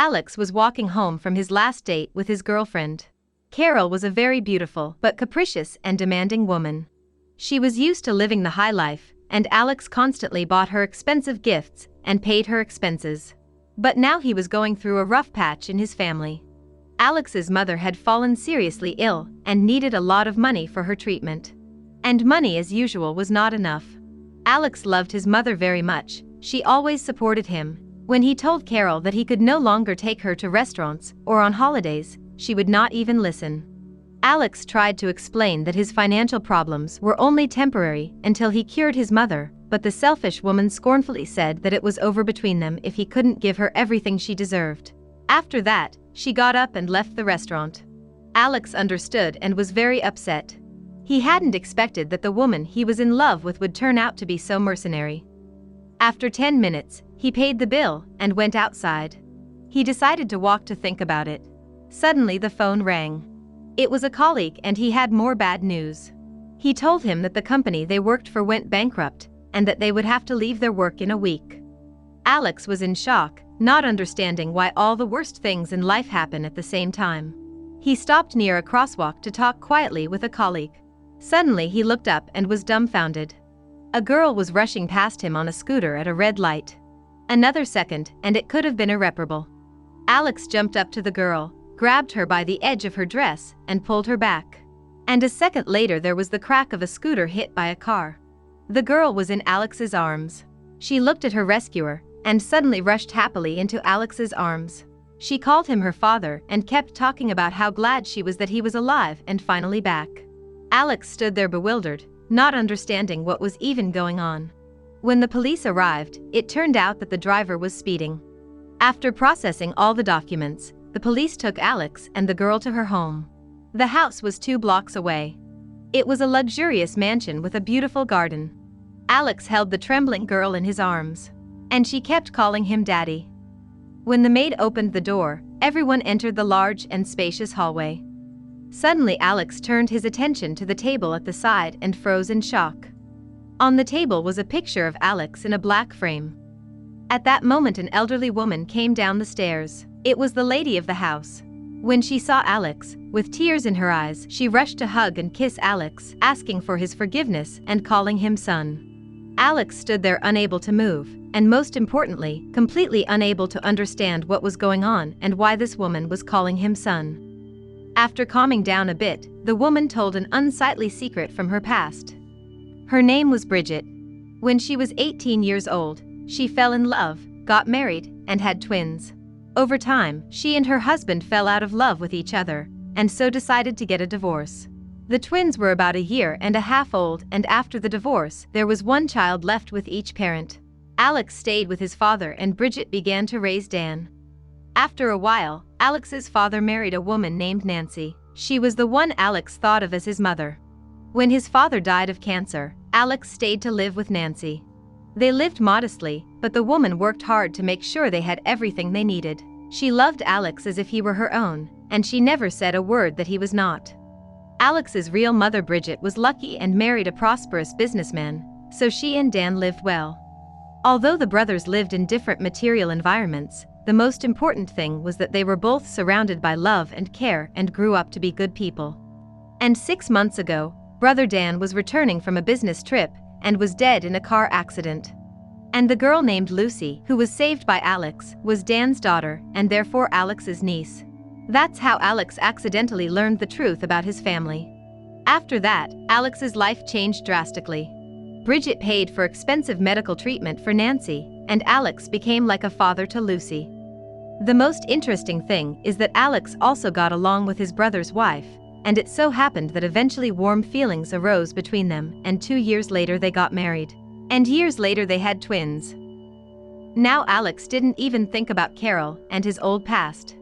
Alex was walking home from his last date with his girlfriend. Carol was a very beautiful but capricious and demanding woman. She was used to living the high life, and Alex constantly bought her expensive gifts and paid her expenses. But now he was going through a rough patch in his family. Alex's mother had fallen seriously ill and needed a lot of money for her treatment. And money, as usual, was not enough. Alex loved his mother very much. She always supported him. When he told Carol that he could no longer take her to restaurants or on holidays, she would not even listen. Alex tried to explain that his financial problems were only temporary until he cured his mother, but the selfish woman scornfully said that it was over between them if he couldn't give her everything she deserved. After that, she got up and left the restaurant. Alex understood and was very upset. He hadn't expected that the woman he was in love with would turn out to be so mercenary. After 10 minutes, he paid the bill and went outside. He decided to walk to think about it. Suddenly the phone rang. It was a colleague and he had more bad news. He told him that the company they worked for went bankrupt and that they would have to leave their work in a week. Alex was in shock, not understanding why all the worst things in life happen at the same time. He stopped near a crosswalk to talk quietly with a colleague. Suddenly he looked up and was dumbfounded. A girl was rushing past him on a scooter at a red light. Another second, and it could have been irreparable. Alex jumped up to the girl, grabbed her by the edge of her dress, and pulled her back. And a second later there was the crack of a scooter hit by a car. The girl was in Alex's arms. She looked at her rescuer, and suddenly rushed happily into Alex's arms. She called him her father and kept talking about how glad she was that he was alive and finally back. Alex stood there bewildered, not understanding what was even going on. When the police arrived, it turned out that the driver was speeding. After processing all the documents, the police took Alex and the girl to her home. The house was 2 blocks away. It was a luxurious mansion with a beautiful garden. Alex held the trembling girl in his arms, and she kept calling him Daddy. When the maid opened the door, everyone entered the large and spacious hallway. Suddenly Alex turned his attention to the table at the side and froze in shock. On the table was a picture of Alex in a black frame. At that moment an elderly woman came down the stairs. It was the lady of the house. When she saw Alex, with tears in her eyes, she rushed to hug and kiss Alex, asking for his forgiveness and calling him son. Alex stood there unable to move, and most importantly, completely unable to understand what was going on and why this woman was calling him son. After calming down a bit, the woman told an unsightly secret from her past. Her name was Bridget. When she was 18 years old, she fell in love, got married, and had twins. Over time, she and her husband fell out of love with each other, and so decided to get a divorce. The twins were about 1.5 years old, and after the divorce, there was 1 child left with each parent. Alex stayed with his father and Bridget began to raise Dan. After a while, Alex's father married a woman named Nancy. She was the one Alex thought of as his mother. When his father died of cancer, Alex stayed to live with Nancy. They lived modestly, but the woman worked hard to make sure they had everything they needed. She loved Alex as if he were her own, and she never said a word that he was not. Alex's real mother Bridget was lucky and married a prosperous businessman, so she and Dan lived well. Although the brothers lived in different material environments, the most important thing was that they were both surrounded by love and care and grew up to be good people. And 6 months ago, brother Dan was returning from a business trip and was dead in a car accident. And the girl named Lucy, who was saved by Alex, was Dan's daughter and therefore Alex's niece. That's how Alex accidentally learned the truth about his family. After that, Alex's life changed drastically. Bridget paid for expensive medical treatment for Nancy, and Alex became like a father to Lucy. The most interesting thing is that Alex also got along with his brother's wife, and it so happened that eventually warm feelings arose between them, and 2 years later they got married. And years later they had twins. Now Alex didn't even think about Carol and his old past.